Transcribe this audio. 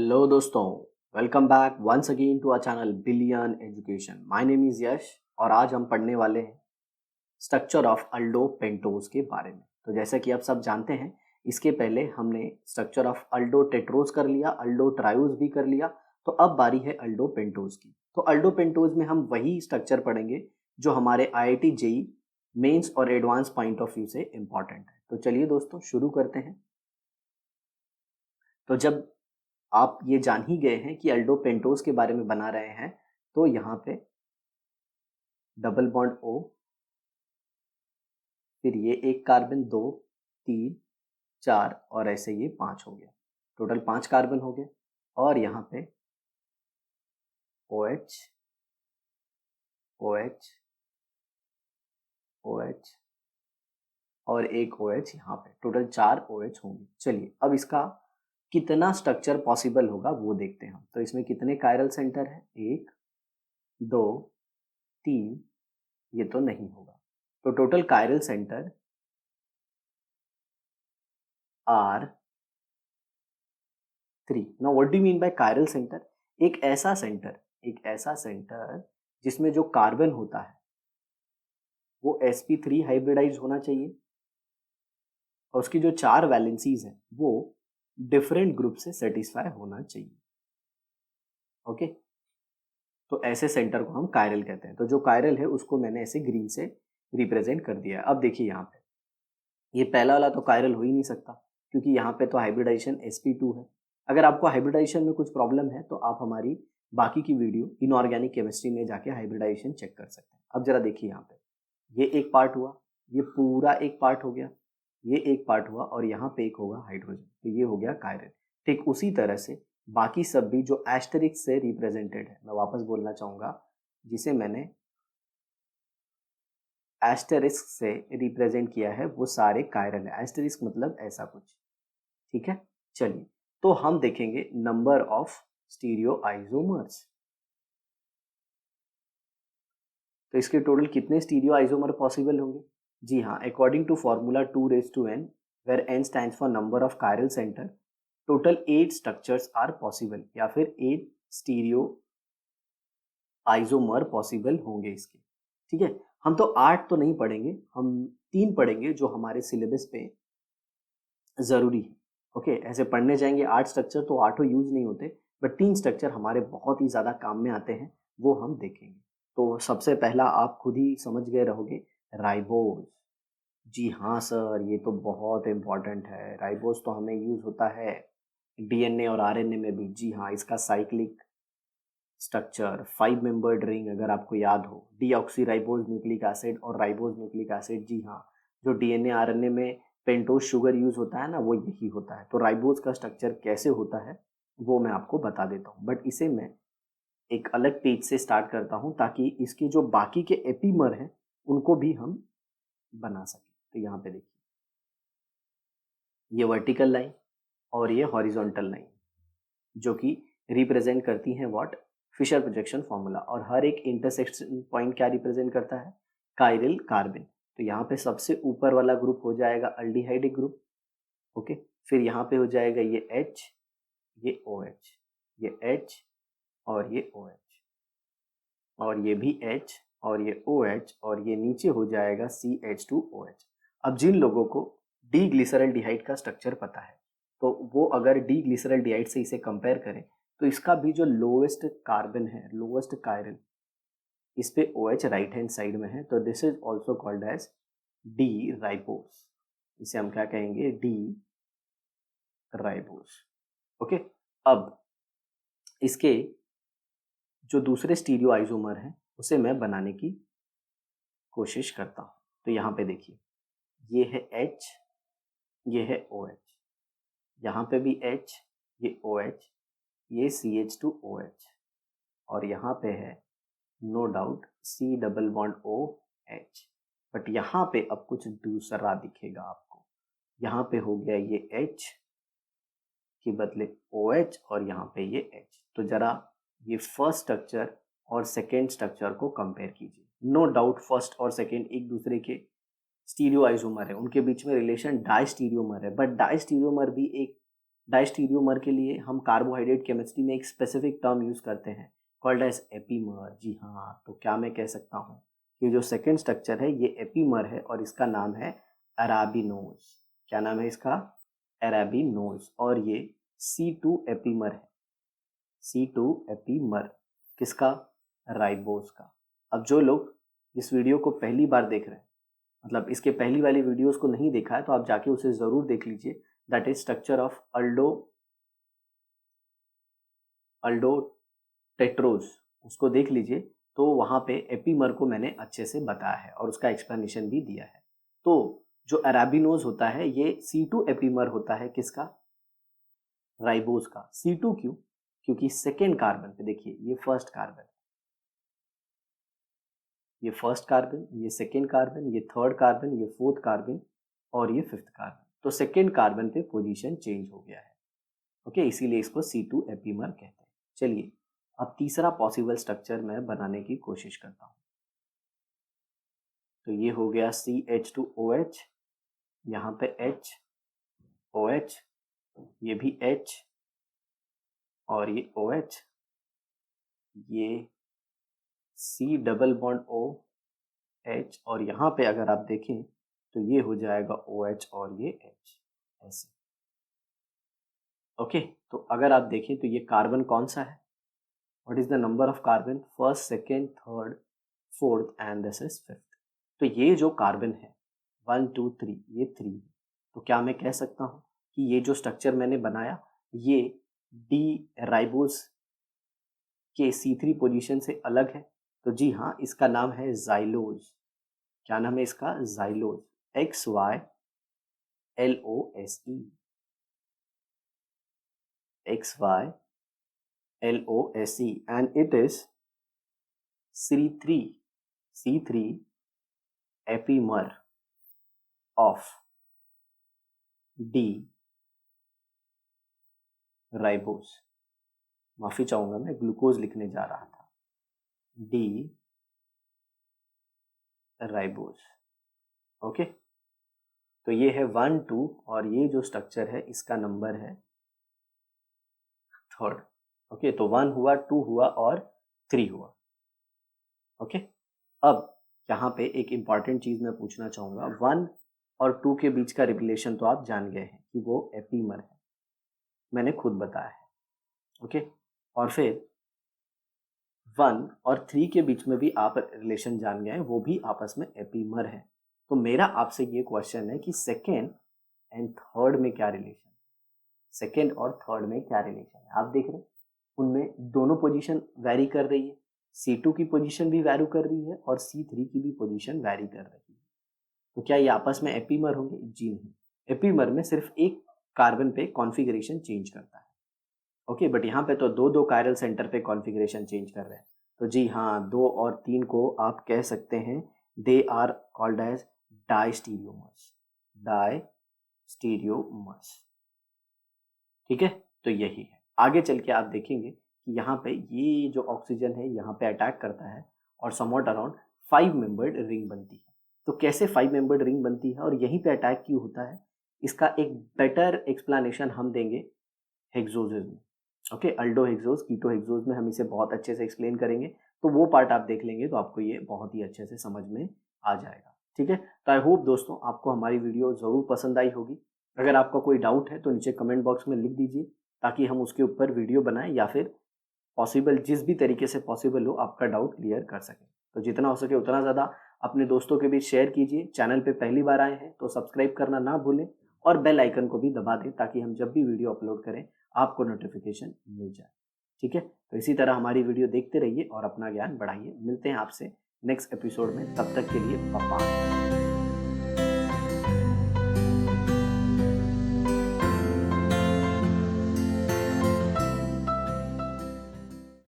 Hello दोस्तों, welcome back once again to our channel Billion Education. My name is Yash और आज हम पढ़ने वाले हैं स्ट्रक्चर ऑफ अल्डो पेंटोज के बारे में। तो जैसा कि आप सब जानते हैं, इसके पहले हमने स्ट्रक्चर ऑफ अल्डो टेट्रोज कर लिया, अल्डो ट्रायोज भी कर लिया। तो अब बारी है अल्डो पेंटोज की। तो अल्डो पेंटोज में हम वही स्ट्रक्चर पढ़ेंगे जो हमारे IIT जेई मेंस और एडवांस पॉइंट ऑफ व्यू से इम्पॉर्टेंट है। तो चलिए दोस्तों शुरू करते हैं। तो जब आप ये जान ही गए हैं कि अल्डो पेंटोज के बारे में बना रहे हैं, तो यहाँ पे डबल बॉन्ड O, फिर ये एक कार्बन, 2 3 4 और ऐसे ये 5 हो गया। टोटल 5 कार्बन हो गए। और यहाँ पे OH OH OH और एक OH यहाँ पे, टोटल 4 OH होंगे। चलिए अब इसका कितना स्ट्रक्चर पॉसिबल होगा वो देखते हैं हम। तो इसमें कितने कायरल सेंटर है? 1 2 3, ये तो नहीं होगा। तो total chiral center are 3। Now what do you mean by chiral center? एक ऐसा सेंटर जिसमें जो कार्बन होता है वो sp3 हाइब्रिडाइज होना चाहिए और उसकी जो 4 वैलेंसीज हैं वो डिफरेंट ग्रुप से सेटिस्फाई होना चाहिए। ओके, तो ऐसे सेंटर को हम कायरल कहते हैं। तो जो कायरल है उसको मैंने ऐसे ग्रीन से रिप्रेजेंट कर दिया है। अब देखिए यहाँ पे ये पहला वाला तो कायरल हो ही नहीं सकता क्योंकि यहाँ पे तो हाइब्रिडाइजेशन sp2 है। अगर आपको हाइब्रिडाइजेशन में कुछ प्रॉब्लम है तो आप हमारी बाकी की वीडियो इनऑर्गेनिक केमिस्ट्री में जाके हाइब्रिडाइजेशन चेक कर सकते हैं। अब जरा देखिए यहाँ पे ये एक पार्ट हुआ, ये पूरा एक पार्ट हो गया, ये एक पार्ट हुआ और यहाँ पे एक होगा हाइड्रोजन, तो ये हो गया कायरल। ठीक उसी तरह से बाकी सब भी जो एस्टेरिक से रिप्रेजेंटेड है, मैं वापस बोलना चाहूंगा, जिसे मैंने एस्टेरिस्क से रिप्रेजेंट किया है वो सारे कायरल है। एस्टेरिस्क मतलब ऐसा कुछ, ठीक है। चलिए तो हम देखेंगे नंबर ऑफ स्टीरियो आइसोमर्स। तो इसके टोटल कितने स्टीरियो आइसोमर पॉसिबल होंगे? जी हाँ, according to formula 2n, where n stands for number of chiral center, total 8 structures are possible, या फिर 8 स्टीरियो आइसोमर पॉसिबल होंगे इसके। ठीक है, हम तो 8 तो नहीं पढ़ेंगे, हम 3 पढ़ेंगे जो हमारे सिलेबस पे जरूरी है। ओके, ऐसे पढ़ने जाएंगे 8 स्ट्रक्चर तो 8 यूज नहीं होते, बट 3 स्ट्रक्चर हमारे बहुत ही ज्यादा काम में आते हैं, वो हम देखेंगे। तो सबसे पहला आप खुद ही समझ गए रहोगे, राइबोज। जी हाँ सर, ये तो बहुत इंपॉर्टेंट है। राइबोज तो हमें यूज होता है DNA और RNA में भी। जी हाँ, इसका साइक्लिक स्ट्रक्चर 5 मेंबर्ड रिंग, अगर आपको याद हो, डीऑक्सीराइबोज न्यूक्लिक एसिड और राइबोज न्यूक्लिक एसिड। जी हाँ, जो DNA RNA में पेंटोज शुगर यूज होता है ना, वो यही होता है। तो राइबोज का स्ट्रक्चर कैसे होता है वो मैं आपको बता देता हूँ, बट इसे मैं एक अलग पेज से स्टार्ट करता हूँ ताकि इसके जो बाकी के एपीमर हैं उनको भी हम बना सकें। तो यहाँ पे देखिए, ये वर्टिकल लाइन और ये हॉरिजॉन्टल लाइन जो कि रिप्रेजेंट करती हैं व्हाट? Fisher projection formula. और हर एक इंटरसेक्शन पॉइंट क्या रिप्रेजेंट करता है? Chiral carbon. तो यहाँ पे सबसे ऊपर वाला ग्रुप हो जाएगा अल्डिहाइडिक ग्रुप। ओके, फिर यहाँ पे हो जाएगा ये H, ये OH, ये H और ये OH और ये भी H और ये OH और ये नीचे हो जाएगा CH2OH। अब जिन लोगों को डी ग्लिसरल्डिहाइड का स्ट्रक्चर पता है तो वो अगर डी ग्लिसरल्डिहाइड से इसे कंपेयर करें तो इसका भी जो लोवेस्ट कार्बन है, लोवेस्ट कायरल, इस पे OH राइट हैंड साइड में है, तो this is also called as D ribose. इसे हम क्या कहेंगे? D ribose. ओके, अब इसके जो दूसरे स्टीरियो आइसोमर हैं उसे मैं बनाने की कोशिश करता हूँ। तो यहाँ पे देखिए, ये है H, ये है OH, यहाँ पे भी H, ये OH, ये CH2OH और यहाँ पे है no doubt C double bond OH। But यहाँ पे अब कुछ दूसरा दिखेगा आपको। यहाँ पे हो गया ये H के बदले OH और यहाँ पे ये H। तो जरा ये फर्स्ट स्ट्रक्चर और सेकेंड स्ट्रक्चर को कंपेयर कीजिए। नो डाउट फर्स्ट और सेकेंड एक दूसरे के स्टीरियो आइसोमर है, उनके बीच में रिलेशन डाइस्टीरियोमर है, बट डाइस्टीरियोमर भी एक डायस्टीरियोमर के लिए हम कार्बोहाइड्रेट केमिस्ट्री में एक स्पेसिफिक टर्म यूज करते हैं कॉल्ड एज एपीमर। जी हाँ, तो क्या मैं कह सकता हूँ कि जो सेकेंड स्ट्रक्चर है ये एपीमर है और इसका नाम है अराबिनोज। क्या नाम है इसका? अराबिनोज। और ये C2 एपीमर है। C2 एपीमर किसका? राइबोज का। अब जो लोग इस वीडियो को पहली बार देख रहे हैं, मतलब इसके पहली वाली वीडियोस को नहीं देखा है, तो आप जाके उसे जरूर देख लीजिए। दैट इज स्ट्रक्चर ऑफ अल्डोटेट्रोज, उसको देख लीजिए। तो वहाँ पे एपीमर को मैंने अच्छे से बताया है और उसका एक्सप्लेनेशन भी दिया है। तो जो अराबिनोज होता है ये C2 एपीमर होता है किसका? राइबोज का। C2 क्यों? क्योंकि सेकेंड कार्बन पे देखिए, ये फर्स्ट कार्बन, ये फर्स्ट कार्बन, ये सेकेंड कार्बन, ये थर्ड कार्बन, ये फोर्थ कार्बन और ये फिफ्थ कार्बन। तो सेकेंड कार्बन पे पोजीशन चेंज हो गया है। ओके, इसीलिए इसको C2 एपीमर कहते हैं। चलिए अब तीसरा पॉसिबल स्ट्रक्चर मैं बनाने की कोशिश करता हूँ। तो ये हो गया CH2OH, यहाँ पे H, OH, ये भी H और ये OH, ये C डबल बॉन्ड OH और यहाँ पे अगर आप देखें तो ये हो जाएगा OH और ये H ऐसे। ओके, तो अगर आप देखें तो ये कार्बन कौन सा है? What is the number of carbon? First, second, third, fourth and this is fifth. तो ये जो कार्बन है 1 2 3, ये 3 है। तो क्या मैं कह सकता हूँ कि ये जो स्ट्रक्चर मैंने बनाया ये डी राइबोस के C3 पोजीशन से अलग है? तो जी हाँ, इसका नाम है जाइलोज। क्या नाम है इसका? Xylose. XYLOSE, XYLOSE, and it is C3 epimer of D ribose. माफी चाहूंगा, मैं ग्लूकोज लिखने जा रहा था। D ribose. ओके, तो ये है 1 2 और ये जो स्ट्रक्चर है इसका नंबर है थर्ड। ओके, तो 1 हुआ, 2 हुआ और 3 हुआ। ओके, अब यहाँ पे एक इंपॉर्टेंट चीज मैं पूछना चाहूंगा। 1 और 2 के बीच का रिलेशन तो आप जान गए हैं कि वो एपीमर है, मैंने खुद बताया है। ओके, और फिर 1 और 3 के बीच में भी आप रिलेशन जान गए हैं, वो भी आपस में एपीमर है। तो मेरा आपसे ये क्वेश्चन है कि सेकेंड एंड थर्ड में क्या रिलेशन है? सेकेंड और थर्ड में क्या रिलेशन है? आप देख रहे हैं उनमें दोनों पोजीशन वैरी कर रही है। C2 की पोजीशन भी वैरी कर रही है और C3 की भी पोजीशन वैरी कर रही है। तो क्या ये आपस में एपीमर होंगे? जी नहीं, एपीमर में सिर्फ एक कार्बन पे कॉन्फ़िगरेशन चेंज करता है। ओके, बट यहाँ पे तो दो कायरल सेंटर पे कॉन्फ़िगरेशन चेंज कर रहे हैं। तो जी हाँ, 2 और 3 को आप कह सकते हैं they are called as diastereomers. Diastereomers, ठीक है। तो यही है। आगे चल के आप देखेंगे कि यहाँ पे ये जो ऑक्सीजन है यहाँ पे अटैक करता है और समवॉट अराउंड 5 मेंबर्ड रिंग बनती है। तो कैसे 5 मेंबर्ड रिंग बनती है और यहीं पे अटैक क्यों होता है, इसका एक बेटर एक्सप्लेनेशन हम देंगे हेक्सोजेज में। ओके, अल्डो हेक्सोज, कीटो हेक्सोज में हम इसे बहुत अच्छे से एक्सप्लेन करेंगे। तो वो पार्ट आप देख लेंगे तो आपको ये बहुत ही अच्छे से समझ में आ जाएगा, ठीक है। तो आई होप दोस्तों आपको हमारी वीडियो ज़रूर पसंद आई होगी। अगर आपका कोई डाउट है तो नीचे कमेंट बॉक्स में लिख दीजिए ताकि हम उसके ऊपर वीडियो बनाएं या फिर पॉसिबल जिस भी तरीके से पॉसिबल हो आपका डाउट क्लियर कर सकें। तो जितना हो सके उतना ज़्यादा अपने दोस्तों के बीच शेयर कीजिए। चैनल पे पहली बार आए हैं तो सब्सक्राइब करना ना भूलें और बेल आइकन को भी दबा दें ताकि हम जब भी वीडियो अपलोड करें आपको नोटिफिकेशन मिल जाए, ठीक है। तो इसी तरह हमारी वीडियो देखते रहिए और अपना ज्ञान बढ़ाइए। मिलते हैं आपसे नेक्स्ट एपिसोड में, तब तक के लिए बाय।